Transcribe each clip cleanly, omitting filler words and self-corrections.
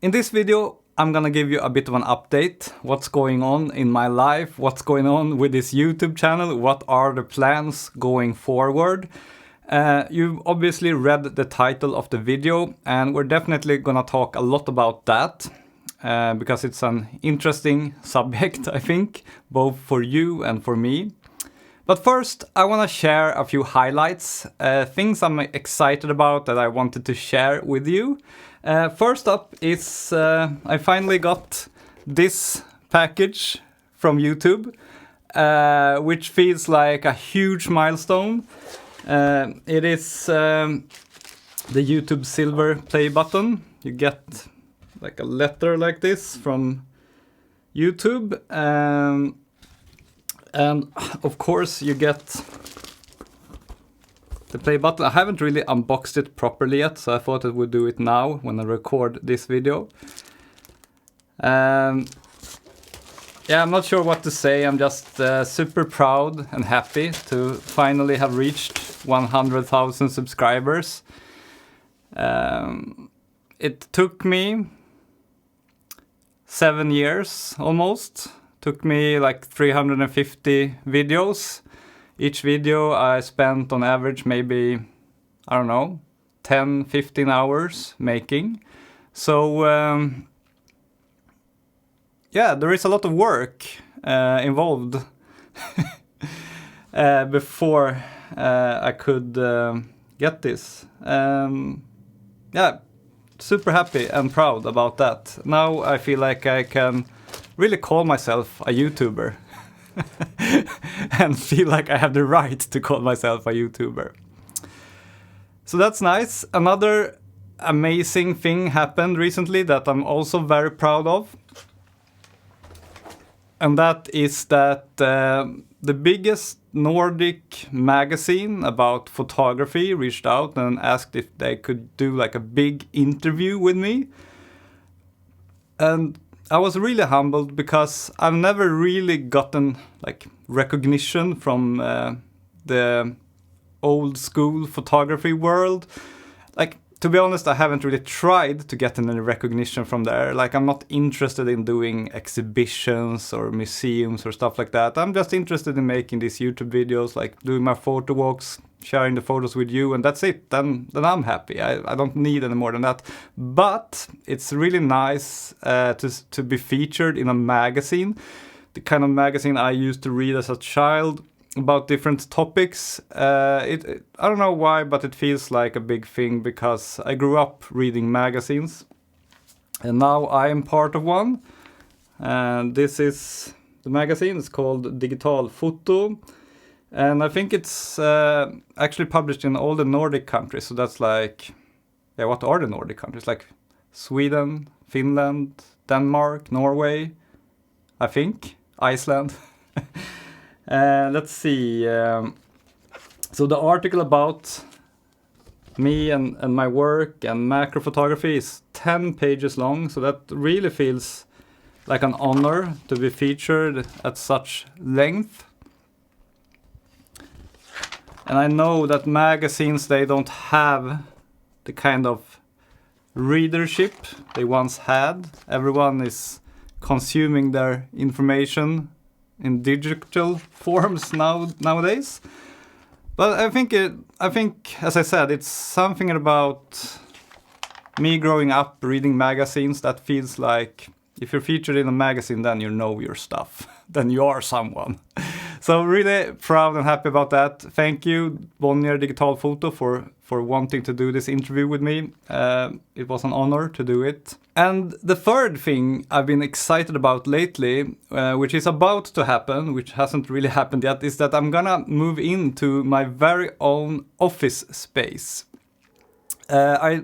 In this video, I'm gonna give you a bit of an update. What's going on in my life? What's going on with this YouTube channel? What are the plans going forward? You've obviously read the title of the video, and we're definitely gonna talk a lot about that because it's an interesting subject, I think, both for you and for me. But first, I want to share a few highlights, things I'm excited about that I wanted to share with you. First up is I finally got this package from YouTube, which feels like a huge milestone. It is the YouTube Silver Play button. You get like a letter like this from YouTube. And of course you get the play button. I haven't really unboxed it properly yet, so I thought I would do it now when I record this video. Yeah, I'm not sure what to say. I'm just super proud and happy to finally have reached 100,000 subscribers. It took me 7 years almost. Took me like 350 videos. Each video I spent on average maybe, I don't know, 10, 15 hours making. So yeah, there is a lot of work involved before I could get this. Yeah, super happy and proud about that. Now I feel like I can really call myself a YouTuber and feel like I have the right to call myself a YouTuber. So that's nice. Another amazing thing happened recently that I'm also very proud of. And that is that the biggest Nordic magazine about photography reached out and asked if they could do like a big interview with me. And I was really humbled because I've never really gotten like recognition from the old school photography world. Like, to be honest, I haven't really tried to get any recognition from there. Like, I'm not interested in doing exhibitions or museums or stuff like that. I'm just interested in making these YouTube videos, like doing my photo walks, sharing the photos with you, and that's it. Then I'm happy. I don't need any more than that. But it's really nice to be featured in a magazine, the kind of magazine I used to read as a child about different topics. I don't know why, but it feels like a big thing because I grew up reading magazines, and now I am part of one. And this is the magazine. It's called Digital Photo. And I think it's actually published in all the Nordic countries. So that's like, yeah, what are the Nordic countries? Like Sweden, Finland, Denmark, Norway, I think, Iceland. Let's see. So the article about me and my work and macro photography is 10 pages long. So that really feels like an honor to be featured at such length. And I know that magazines, they don't have the kind of readership they once had. Everyone is consuming their information in digital forms nowadays. But I think, as I said, it's something about me growing up reading magazines that feels like if you're featured in a magazine, then you know your stuff. Then you are someone. So really proud and happy about that. Thank you, Bonnier Digital Photo, for wanting to do this interview with me. It was an honor to do it. And the third thing I've been excited about lately, which is about to happen, which hasn't really happened yet, is that I'm gonna move into my very own office space. I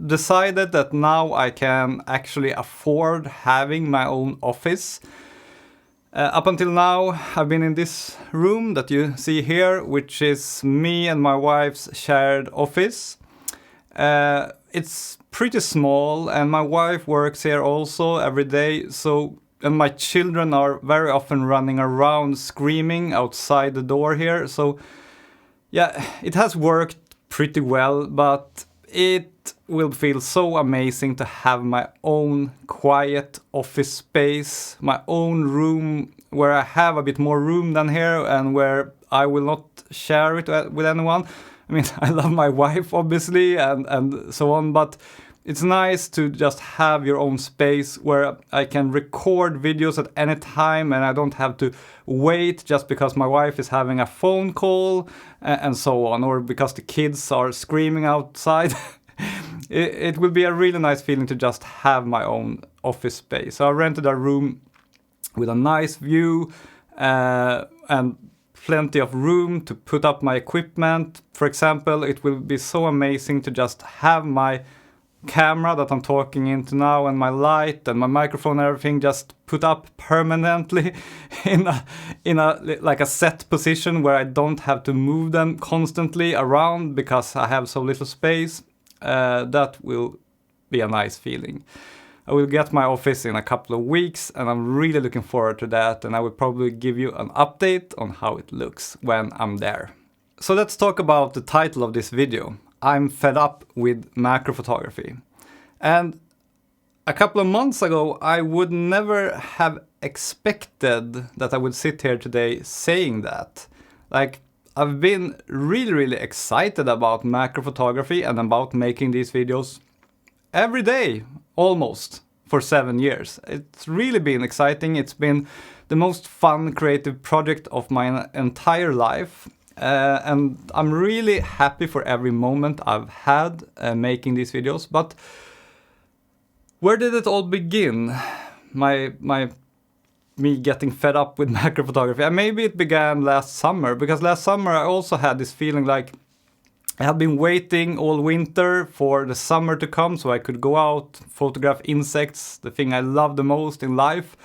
decided that now I can actually afford having my own office. Up until now, I've been in this room that you see here, which is me and my wife's shared office. It's pretty small, and my wife works here also every day. And my children are very often running around screaming outside the door here. So yeah, it has worked pretty well, but it will feel so amazing to have my own quiet office space, my own room where I have a bit more room than here and where I will not share it with anyone. I mean, I love my wife, obviously, and so on, but it's nice to just have your own space where I can record videos at any time and I don't have to wait just because my wife is having a phone call and so on, or because the kids are screaming outside. It will be a really nice feeling to just have my own office space. So I rented a room with a nice view and plenty of room to put up my equipment. For example, it will be so amazing to just have my camera that I'm talking into now and my light and my microphone and everything just put up permanently in a like a set position where I don't have to move them constantly around because I have so little space. That will be a nice feeling. I will get my office in a couple of weeks and I'm really looking forward to that, and I will probably give you an update on how it looks when I'm there. So let's talk about the title of this video. I'm fed up with macro photography. And a couple of months ago, I would never have expected that I would sit here today saying that. Like, I've been really excited about macro photography and about making these videos every day, almost, for 7 years. It's really been exciting. It's been the most fun creative project of my entire life. And I'm really happy for every moment I've had making these videos. But where did it all begin? Me getting fed up with macro photography. And maybe it began last summer, because last summer I also had this feeling like I had been waiting all winter for the summer to come so I could go out, photograph insects, the thing I love the most in life.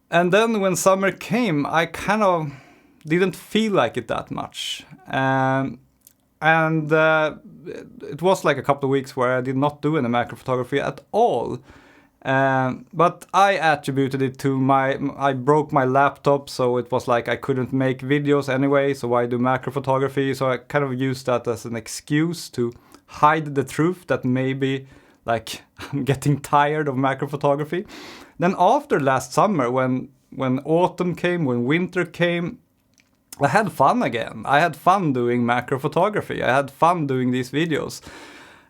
And then when summer came, I kind of didn't feel like it that much. It was like a couple of weeks where I did not do any macro photography at all. But I attributed it to I broke my laptop, so it was like I couldn't make videos anyway, so why do macro photography? So I kind of used that as an excuse to hide the truth that maybe like I'm getting tired of macro photography. Then after last summer, when autumn came, when winter came, I had fun again. I had fun doing macro photography. I had fun doing these videos.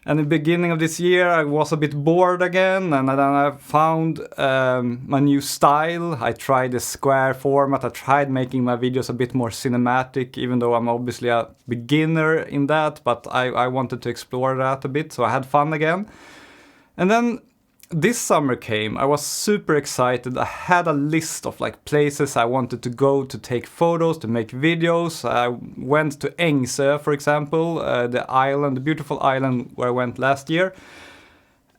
And in the beginning of this year, I was a bit bored again, and then I found my new style. I tried the square format. I tried making my videos a bit more cinematic, even though I'm obviously a beginner in that, but I wanted to explore that a bit, so I had fun again. And then this summer came. I was super excited. I had a list of like places I wanted to go to take photos, to make videos. I went to Ängsö, for example, the beautiful island where I went last year.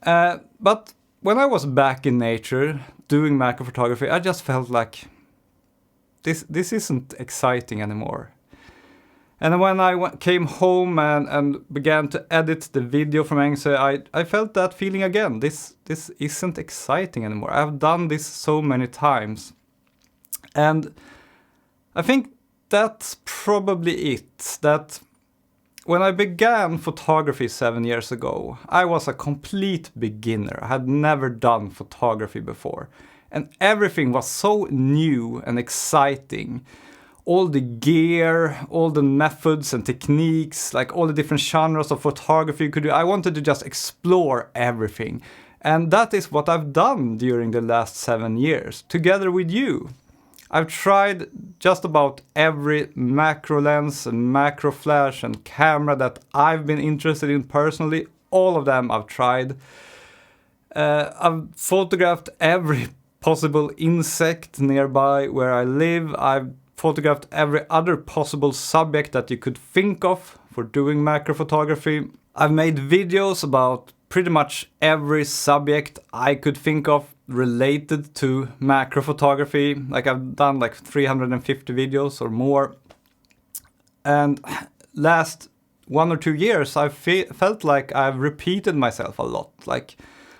But when I was back in nature doing macro photography, I just felt like this isn't exciting anymore. And when I came home and began to edit the video from Ängsö, I felt that feeling again. This isn't exciting anymore. I've done this so many times. And I think that's probably it. That when I began photography 7 years ago, I was a complete beginner. I had never done photography before. And everything was so new and exciting. All the gear, all the methods and techniques, like all the different genres of photography you could do. I wanted to just explore everything. And that is what I've done during the last 7 years, together with you. I've tried just about every macro lens and macro flash and camera that I've been interested in personally. All of them I've tried. I've photographed every possible insect nearby where I live. I've photographed every other possible subject that you could think of for doing macro photography. I've made videos about pretty much every subject I could think of related to macro photography. Like I've done like 350 videos or more. And last 1 or 2 years, I felt like I've repeated myself a lot. Like,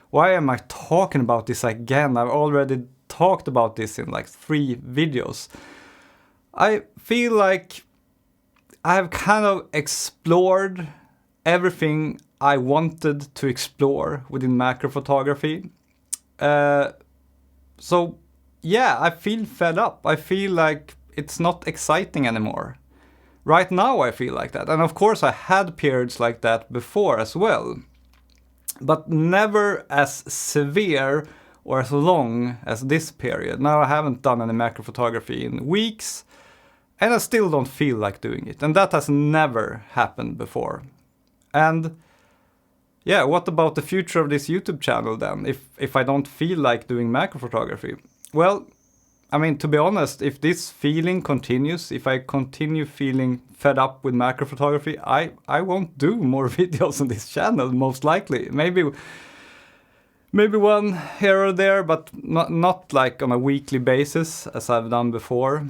why am I talking about this again? I've already talked about this in like 3 videos. I feel like I've kind of explored everything I wanted to explore within macro photography. So yeah, I feel fed up. I feel like it's not exciting anymore. Right now I feel like that. And of course I had periods like that before as well. But never as severe or as long as this period. Now I haven't done any macro photography in weeks, and I still don't feel like doing it. And that has never happened before. And yeah, what about the future of this YouTube channel then, if I don't feel like doing macro photography? Well, I mean, to be honest, if this feeling continues, if I continue feeling fed up with macro photography, I won't do more videos on this channel, most likely. Maybe one here or there, but not like on a weekly basis as I've done before.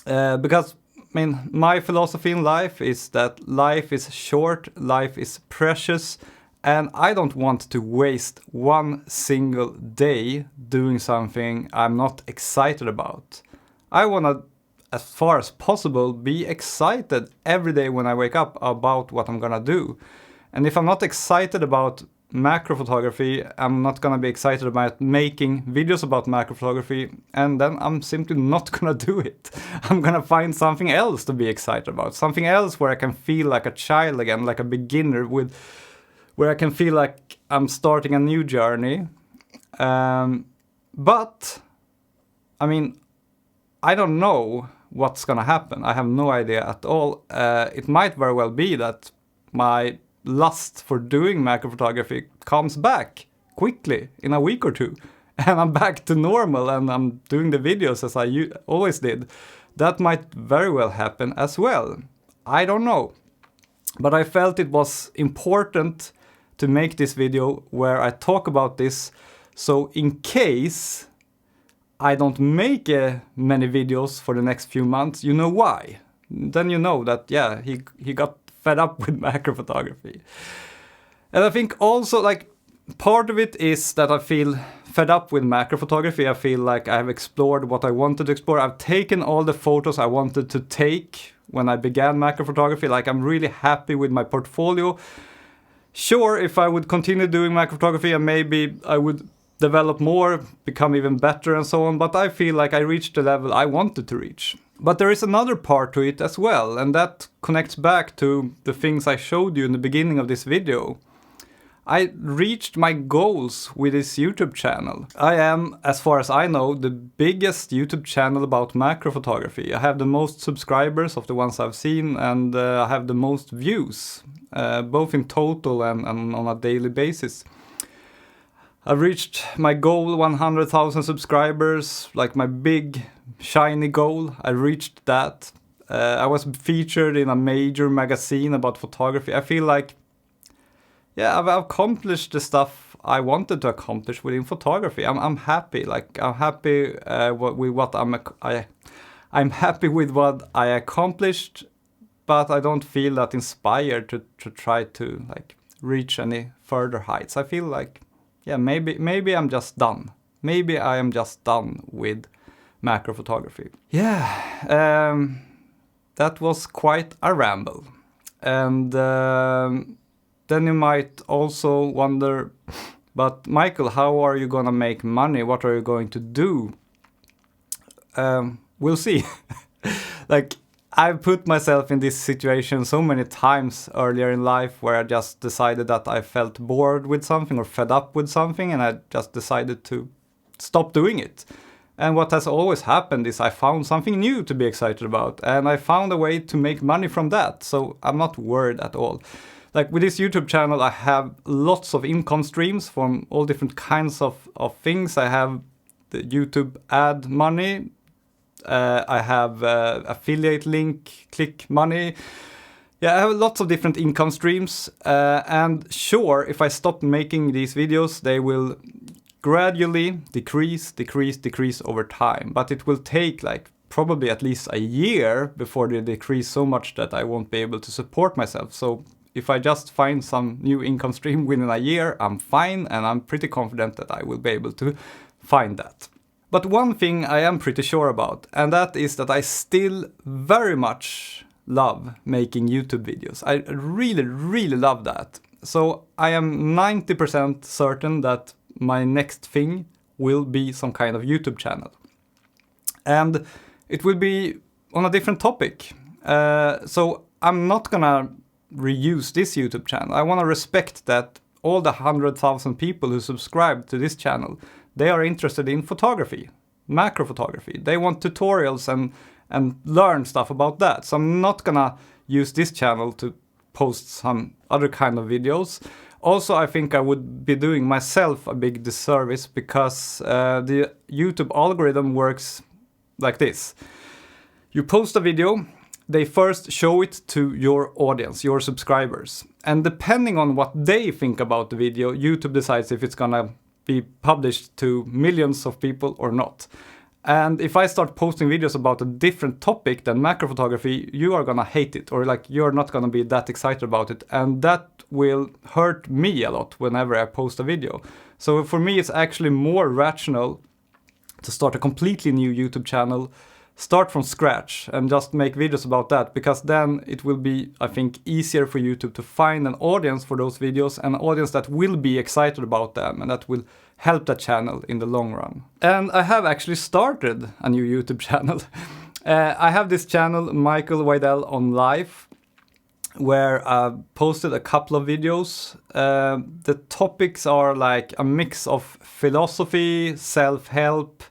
Because, I mean, my philosophy in life is that life is short, life is precious, and I don't want to waste one single day doing something I'm not excited about. I want to, as far as possible, be excited every day when I wake up about what I'm gonna do. And if I'm not excited about macro photography, I'm not gonna be excited about making videos about macro photography, and then I'm simply not gonna do it. I'm gonna find something else to be excited about, something else where I can feel like a child again, like a beginner, where I can feel like I'm starting a new journey. But, I mean, I don't know what's gonna happen. I have no idea at all. It might very well be that my lust for doing macro photography comes back quickly in a week or two, and I'm back to normal and I'm doing the videos as I always did. That might very well happen as well. I don't know. But I felt it was important to make this video where I talk about this, so in case I don't make many videos for the next few months, you know why. Then you know that, yeah, he got fed up with macro photography. And I think also, like, part of it is that I feel fed up with macro photography. I feel like I have explored what I wanted to explore. I've taken all the photos I wanted to take when I began macro photography. Like, I'm really happy with my portfolio. Sure, if I would continue doing macro photography, and maybe I would develop more, become even better and so on, but I feel like I reached the level I wanted to reach. But there is another part to it as well, and that connects back to the things I showed you in the beginning of this video. I reached my goals with this YouTube channel. I am, as far as I know, the biggest YouTube channel about macro photography. I have the most subscribers of the ones I've seen, and I have the most views, both in total and on a daily basis. I've reached my goal, 100,000 subscribers, like my big shiny goal. I reached that. I was featured in a major magazine about photography. I feel like, yeah, I've accomplished the stuff I wanted to accomplish within photography. I'm happy. Like, I'm happy with what I'm happy with what I accomplished, but I don't feel that inspired to try to, like, reach any further heights. I feel like, yeah, maybe I'm just done. Maybe I am just done with macro photography. Yeah, that was quite a ramble. And then you might also wonder, but Michael, how are you gonna make money? What are you going to do? We'll see. Like, I've put myself in this situation so many times earlier in life where I just decided that I felt bored with something or fed up with something, and I just decided to stop doing it. And what has always happened is I found something new to be excited about, and I found a way to make money from that. So I'm not worried at all. Like, with this YouTube channel, I have lots of income streams from all different kinds of things. I have the YouTube ad money. I have affiliate link, click money. Yeah, I have lots of different income streams. And sure, if I stop making these videos, they will gradually decrease over time. But it will take, like, probably at least a year before they decrease so much that I won't be able to support myself. So if I just find some new income stream within a year, I'm fine, and I'm pretty confident that I will be able to find that. But one thing I am pretty sure about, and that is that I still very much love making YouTube videos. I really love that. So I am 90% certain that my next thing will be some kind of YouTube channel. And it will be on a different topic. So I'm not gonna reuse this YouTube channel. I wanna respect that all the 100,000 people who subscribe to this channel, they are interested in photography, macro photography. They want tutorials and learn stuff about that. So I'm not gonna use this channel to post some other kind of videos. Also, I think I would be doing myself a big disservice because the YouTube algorithm works like this. You post a video, they first show it to your audience, your subscribers. And depending on what they think about the video, YouTube decides if it's gonna be published to millions of people or not. And if I start posting videos about a different topic than macro photography, you are gonna hate it, or like you're not gonna be that excited about it. And that will hurt me a lot whenever I post a video. So for me, it's actually more rational to start a completely new YouTube channel, start from scratch and just make videos about that, because then it will be, I think, easier for YouTube to find an audience for those videos, an audience that will be excited about them and that will help that channel in the long run. And I have actually started a new YouTube channel. I have this channel, Micael Widell on Life, where I posted a couple of videos. The topics are like a mix of philosophy, self-help,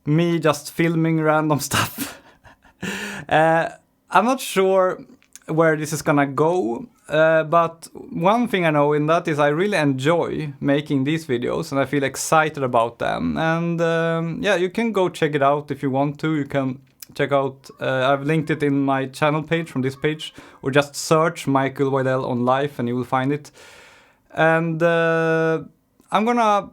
me just filming random stuff. I'm not sure where this is gonna go, but one thing I know in that is I really enjoy making these videos and I feel excited about them. And yeah, you can go check it out if you want to. You can check out, I've linked it in my channel page from this page, or just search Micael Widell on Life and you will find it. And I'm gonna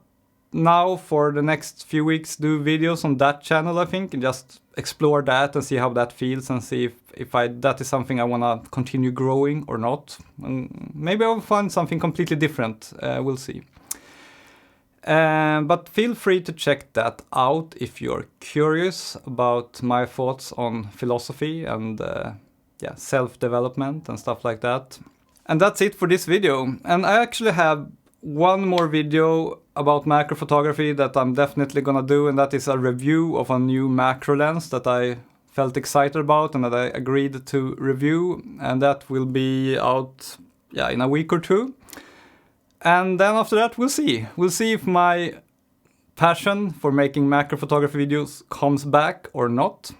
now for the next few weeks do videos on that channel, I think, and just explore that and see how that feels and see if that is something I want to continue growing or not. And maybe I'll find something completely different, we'll see. But feel free to check that out if you're curious about my thoughts on philosophy and yeah, self-development and stuff like that. And that's it for this video. And I actually have one more video about macro photography that I'm definitely gonna do, and that is a review of a new macro lens that I felt excited about and that I agreed to review, and that will be out, yeah, in a week or two. And then after that we'll see if my passion for making macro photography videos comes back or not.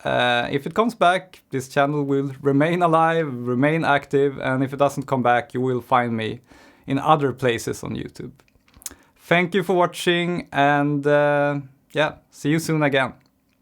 If it comes back, this channel will remain alive, remain active, and if it doesn't come back, you will find me in other places on YouTube. Thank you for watching, and yeah, see you soon again.